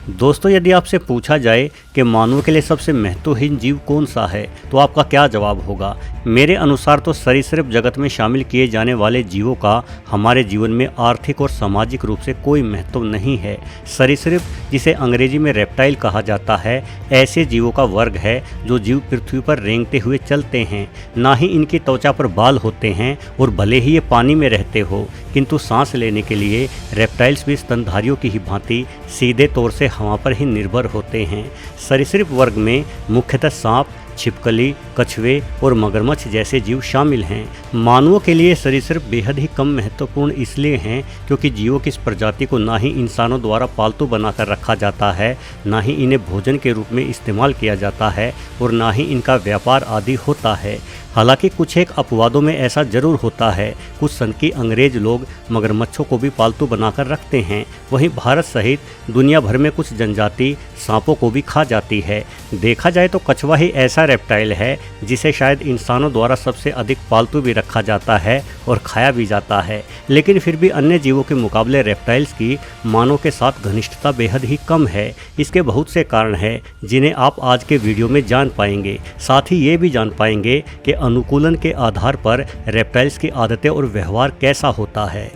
दोस्तों, यदि आपसे पूछा जाए कि मानव के लिए सबसे महत्वहीन जीव कौन सा है, तो आपका क्या जवाब होगा? मेरे अनुसार तो सरीसृप जगत में शामिल किए जाने वाले जीवों का हमारे जीवन में आर्थिक और सामाजिक रूप से कोई महत्व नहीं है। सरीसृप, जिसे अंग्रेजी में रेप्टाइल कहा जाता है, ऐसे जीवों का वर्ग है जो जीव पृथ्वी पर रेंगते हुए चलते हैं। ना ही इनकी त्वचा पर बाल होते हैं और भले ही ये पानी में रहते हो, किंतु सांस लेने के लिए रेप्टाइल्स भी स्तनधारियों की ही भांति सीधे तौर से हवा पर ही निर्भर होते हैं। सरीसृप वर्ग में मुख्यतः सांप, छिपकली, कछुए और मगरमच्छ जैसे जीव शामिल हैं। मानवों के लिए सरीसृप बेहद ही कम महत्वपूर्ण इसलिए हैं क्योंकि जीवों की इस प्रजाति को ना ही इंसानों द्वारा पालतू बनाकर रखा जाता है, ना ही इन्हें भोजन के रूप में इस्तेमाल किया जाता है और ना ही इनका व्यापार आदि होता है। हालांकि कुछ एक अपवादों में ऐसा जरूर होता है। कुछ सनकी अंग्रेज लोग मगरमच्छों को भी पालतू बनाकर रखते हैं। वहीं भारत सहित दुनिया भर में कुछ जनजाति सांपों को भी खा जाती है। देखा जाए तो कछुआ ही ऐसा रेप्टाइल है जिसे शायद इंसानों द्वारा सबसे अधिक पालतू भी रखा जाता है और खाया भी जाता है। लेकिन फिर भी अन्य जीवों के मुकाबले रेप्टाइल्स की मानव के साथ घनिष्ठता बेहद ही कम है। इसके बहुत से कारण हैं जिन्हें आप आज के वीडियो में जान पाएंगे। साथ ही ये भी जान पाएंगे कि अनुकूलन के आधार पर रेप्टाइल्स की आदतें और व्यवहार कैसा होता है।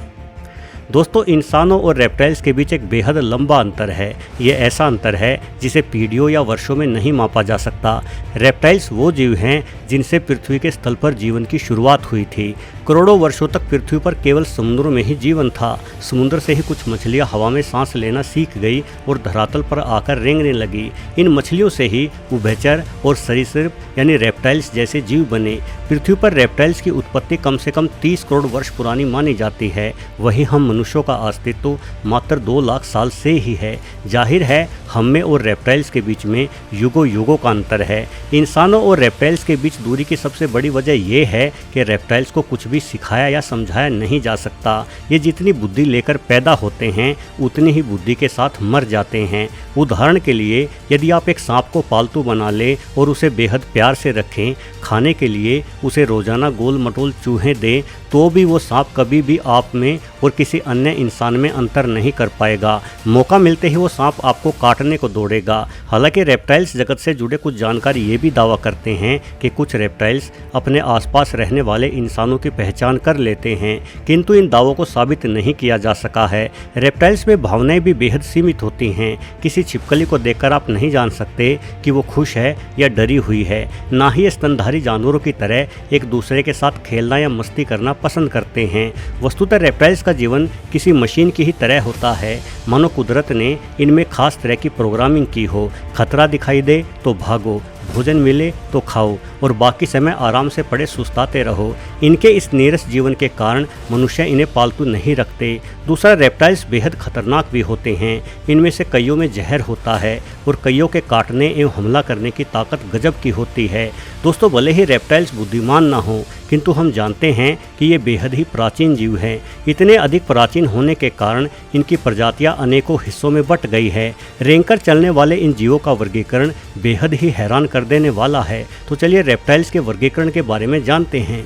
दोस्तों, इंसानों और रेप्टाइल्स के बीच एक बेहद लंबा अंतर है। ये ऐसा अंतर है जिसे पीढ़ियों या वर्षों में नहीं मापा जा सकता। रेप्टाइल्स वो जीव हैं जिनसे पृथ्वी के स्थल पर जीवन की शुरुआत हुई थी। करोड़ों वर्षों तक पृथ्वी पर केवल समुद्रों में ही जीवन था। समुद्र से ही कुछ मछलियां हवा में सांस लेना सीख गई और धरातल पर आकर रेंगने लगी। इन मछलियों से ही उभयचर और सरीसृप यानी रेप्टाइल्स जैसे जीव बने। पृथ्वी पर रेप्टाइल्स की उत्पत्ति कम से कम 30 करोड़ वर्ष पुरानी मानी जाती है। वहीं हम मनुष्यों का अस्तित्व मात्र 2 लाख साल से ही है। जाहिर है हम में और रेप्टाइल्स के बीच में युगों युगों का अंतर है। इंसानों और रेप्टाइल्स के बीच दूरी की सबसे बड़ी वजह यह है कि रेप्टाइल्स को कुछ भी सिखाया या समझाया नहीं जा सकता। ये जितनी बुद्धि लेकर पैदा होते हैं उतनी ही बुद्धि के साथ मर जाते हैं। उदाहरण के लिए, यदि आप एक सांप को पालतू बना लें और उसे बेहद प्यार से रखें, खाने के लिए उसे रोजाना गोल मटोल चूहे दें, तो भी वो सांप कभी भी आप में और किसी अन्य इंसान में अंतर नहीं कर पाएगा। मौका मिलते ही वो सांप आपको काटने को दौड़ेगा। हालांकि रेप्टाइल्स जगत से जुड़े कुछ जानकार ये भी दावा करते हैं कि कुछ रेप्टाइल्स अपने आसपास रहने वाले इंसानों की पहचान कर लेते हैं, किंतु इन दावों को साबित नहीं किया जा सका है। रेप्टाइल्स में भावनाएं भी बेहद सीमित होती हैं। किसी छिपकली को देखकर आप नहीं जान सकते कि वो खुश है या डरी हुई है। ना ही स्तनधारी जानवरों की तरह एक दूसरे के साथ खेलना या मस्ती करना पसंद करते हैं। वस्तुतः रेप्टाइल्स का जीवन किसी मशीन की ही तरह होता है, मानो कुदरत ने इनमें खास तरह की प्रोग्रामिंग की हो। खतरा दिखाई दे तो भागो, भोजन मिले तो खाओ और बाकी समय आराम से पड़े सुस्ताते रहो। इनके इस नीरस जीवन के कारण मनुष्य इन्हें पालतू नहीं रखते। दूसरा, रेप्टाइल्स बेहद खतरनाक भी होते हैं। इनमें से कईयों में जहर होता है और कईयों के काटने एवं हमला करने की ताकत गजब की होती है। दोस्तों, भले ही रेप्टाइल्स बुद्धिमान ना हो, किंतु हम जानते हैं कि ये बेहद ही प्राचीन जीव हैं। इतने अधिक प्राचीन होने के कारण इनकी प्रजातियां अनेकों हिस्सों में बंट गई है। रेंगकर चलने वाले इन जीवों का वर्गीकरण बेहद ही हैरान कर देने वाला है। तो चलिए रेप्टाइल्स के वर्गीकरण के बारे में जानते हैं।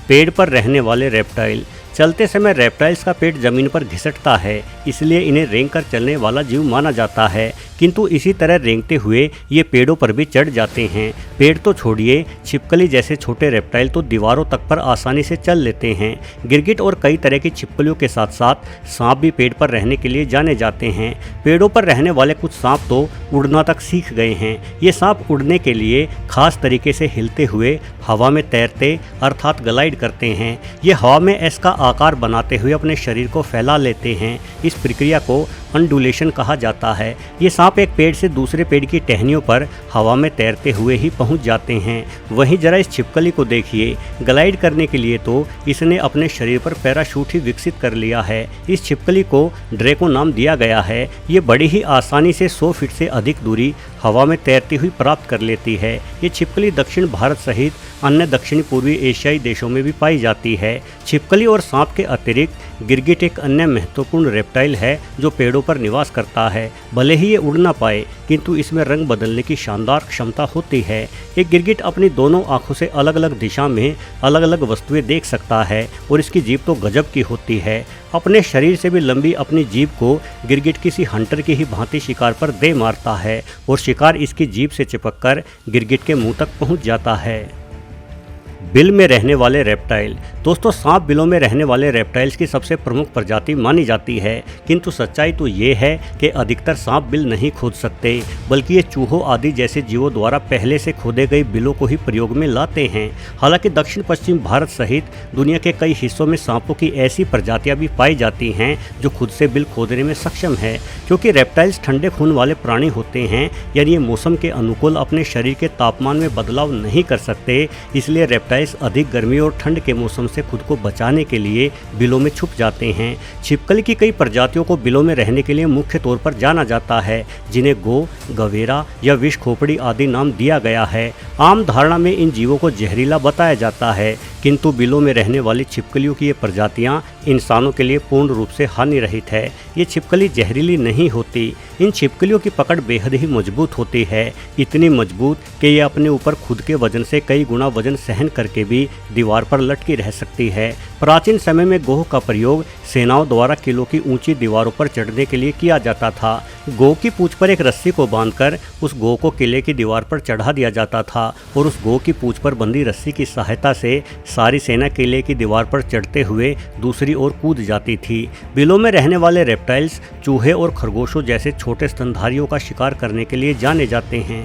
पेड़ पर रहने वाले रेप्टाइल। चलते समय रेप्टाइल्स का पेट जमीन पर घिसटता है, इसलिए इन्हें रेंगकर चलने वाला जीव माना जाता है। किंतु इसी तरह रेंगते हुए ये पेड़ों पर भी चढ़ जाते हैं। पेड़ तो छोड़िए, छिपकली जैसे छोटे रेप्टाइल तो दीवारों तक पर आसानी से चल लेते हैं। गिरगिट और कई तरह की छिपकलियों के साथ साथ सांप भी पेड़ पर रहने के लिए जाने जाते हैं। पेड़ों पर रहने वाले कुछ सांप तो उड़ना तक सीख गए हैं। ये सांप उड़ने के लिए खास तरीके से हिलते हुए हवा में तैरते अर्थात ग्लाइड करते हैं। ये हवा में एस का आकार बनाते हुए अपने शरीर को फैला लेते हैं। इस प्रक्रिया को अंडुलेशन कहा जाता है। ये सांप एक पेड़ से दूसरे पेड़ की टहनियों पर हवा में तैरते हुए ही पहुंच जाते हैं। वहीं जरा इस छिपकली को देखिए, ग्लाइड करने के लिए तो इसने अपने शरीर पर पैराशूट ही विकसित कर लिया है। इस छिपकली को ड्रैको नाम दिया गया है। ये बड़ी ही आसानी से 100 फीट से अधिक दूरी हवा में तैरती हुई प्राप्त कर लेती है। ये छिपकली दक्षिण भारत सहित अन्य दक्षिण पूर्वी एशियाई देशों में भी पाई जाती है। छिपकली और सांप के अतिरिक्त गिरगिट एक अन्य महत्वपूर्ण रेप्टाइल है जो पेड़ों पेड़ों पर निवास करता है। भले ही ये उड़ ना पाए, किंतु इसमें रंग बदलने की शानदार क्षमता होती है। एक गिरगिट अपनी दोनों आंखों से अलग अलग दिशा में अलग अलग वस्तुएं देख सकता है और इसकी जीभ तो गजब की होती है। अपने शरीर से भी लंबी अपनी जीभ को गिरगिट किसी हंटर की ही भांति शिकार पर दे मारता है और शिकार इसकी जीभ से चिपककर गिरगिट के मुंह तक पहुंच जाता है। बिल में रहने वाले रेप्टाइल। दोस्तों, सांप बिलों में रहने वाले रेप्टाइल्स की सबसे प्रमुख प्रजाति मानी जाती है, किंतु सच्चाई तो ये है कि अधिकतर सांप बिल नहीं खोद सकते, बल्कि ये चूहों आदि जैसे जीवों द्वारा पहले से खोदे गए बिलों को ही प्रयोग में लाते हैं। हालांकि दक्षिण पश्चिम भारत सहित दुनिया के कई हिस्सों में सांपों की ऐसी प्रजातियां भी पाई जाती हैं जो खुद से बिल खोदने में सक्षम है। क्योंकि रेप्टाइल्स ठंडे खून वाले प्राणी होते हैं, यानी ये मौसम के अनुकूल अपने शरीर के तापमान में बदलाव नहीं कर सकते, इसलिए रेप्टाइल्स अधिक गर्मी और ठंड के मौसम से खुद को बचाने के लिए बिलों में छुप जाते हैं। छिपकली की कई प्रजातियों को बिलों में रहने के लिए मुख्य तौर पर जाना जाता है, जिन्हें गो, गवेरा या विष खोपड़ी आदि नाम दिया गया है। आम धारणा में इन जीवों को जहरीला बताया जाता है, किंतु बिलों में रहने वाली छिपकलियों की ये प्रजातियां इंसानों के लिए पूर्ण रूप से हानि रहित है। ये छिपकली जहरीली नहीं होती। इन छिपकलियों की पकड़ बेहद ही मजबूत होती है, इतनी मजबूत कि ये अपने ऊपर खुद के वजन से कई गुना वजन सहन करके भी दीवार पर लटकी रह सकती है। प्राचीन समय में गोह का प्रयोग सेनाओं द्वारा किलों की ऊंची दीवारों पर चढ़ने के लिए किया जाता था। गो की पूंछ पर एक रस्सी को बांधकर उस गो को किले की दीवार पर चढ़ा दिया जाता था और उस गो की पूंछ पर बंधी रस्सी की सहायता से सारी सेना किले की दीवार पर चढ़ते हुए दूसरी ओर कूद जाती थी। बिलों में रहने वाले रेप्टाइल्स चूहे और खरगोशों जैसे छोटे स्तनधारियों का शिकार करने के लिए जाने जाते हैं।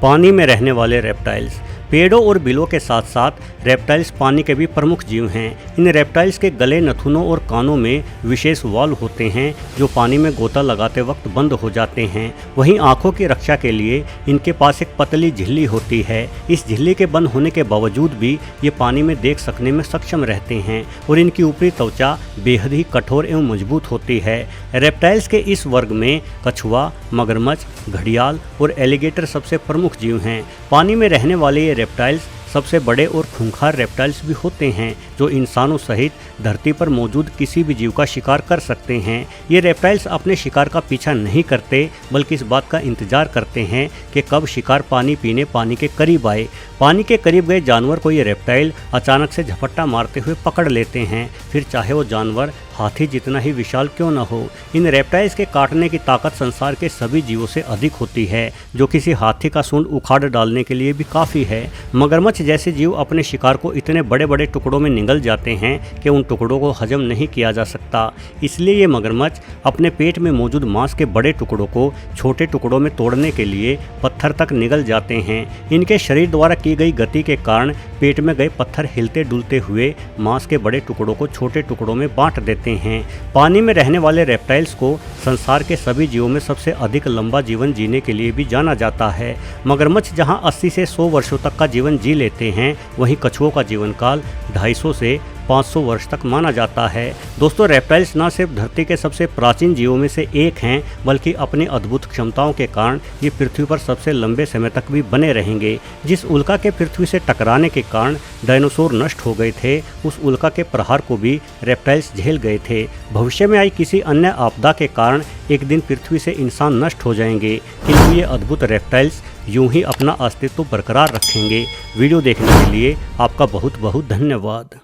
पानी में रहने वाले रेप्टाइल्स। पेड़ों और बिलों के साथ साथ रेप्टाइल्स पानी के भी प्रमुख जीव हैं। इन रेप्टाइल्स के गले, नथुनों और कानों में विशेष वाल्व होते हैं जो पानी में गोता लगाते वक्त बंद हो जाते हैं। वहीं आंखों की रक्षा के लिए इनके पास एक पतली झिल्ली होती है। इस झिल्ली के बंद होने के बावजूद भी ये पानी में देख सकने में सक्षम रहते हैं और इनकी ऊपरी त्वचा बेहद ही कठोर एवं मजबूत होती है। रेप्टाइल्स के इस वर्ग में कछुआ, मगरमच्छ, घड़ियाल और एलिगेटर सबसे प्रमुख जीव हैं। पानी में रहने वाले ये रेप्टाइल्स सबसे बड़े और खूंखार रेप्टाइल्स भी होते हैं जो इंसानों सहित धरती पर मौजूद किसी भी जीव का शिकार कर सकते हैं। ये रेप्टाइल्स अपने शिकार का पीछा नहीं करते, बल्कि इस बात का इंतजार करते हैं कि कब शिकार पानी पीने पानी के करीब आए। पानी के करीब गए जानवर को ये रेप्टाइल अचानक से झपट्टा मारते हुए पकड़ लेते हैं, फिर चाहे वो जानवर हाथी जितना ही विशाल क्यों न हो। इन रेप्टाइल्स के काटने की ताकत संसार के सभी जीवों से अधिक होती है, जो किसी हाथी का सूंड उखाड़ डालने के लिए भी काफ़ी है। मगरमच्छ जैसे जीव अपने शिकार को इतने बड़े बड़े टुकड़ों में निगल जाते हैं कि उन टुकड़ों को हजम नहीं किया जा सकता। इसलिए ये मगरमच्छ अपने पेट में मौजूद मांस के बड़े टुकड़ों को छोटे टुकड़ों में तोड़ने के लिए पत्थर तक निगल जाते हैं। इनके शरीर द्वारा की गई गति के कारण पेट में गए पत्थर हिलते डुलते हुए मांस के बड़े टुकड़ों को छोटे टुकड़ों में बांट देते हैं। पानी में रहने वाले रेप्टाइल्स को संसार के सभी जीवों में सबसे अधिक लंबा जीवन जीने के लिए भी जाना जाता है। मगरमच्छ जहां 80 से 100 वर्षों तक का जीवन जी लेते हैं, वहीं कछुओं का जीवन काल 250 से 500 वर्ष तक माना जाता है। दोस्तों, रेप्टाइल्स न सिर्फ धरती के सबसे प्राचीन जीवों में से एक हैं, बल्कि अपनी अद्भुत क्षमताओं के कारण ये पृथ्वी पर सबसे लंबे समय तक भी बने रहेंगे। जिस उल्का के पृथ्वी से टकराने के कारण डायनासोर नष्ट हो गए थे, उस उल्का के प्रहार को भी रेप्टाइल्स झेल गए थे। भविष्य में आई किसी अन्य आपदा के कारण एक दिन पृथ्वी से इंसान नष्ट हो जाएंगे, किंतु ये अद्भुत रेप्टाइल्स यूं ही अपना अस्तित्व बरकरार रखेंगे। वीडियो देखने के लिए आपका बहुत बहुत धन्यवाद।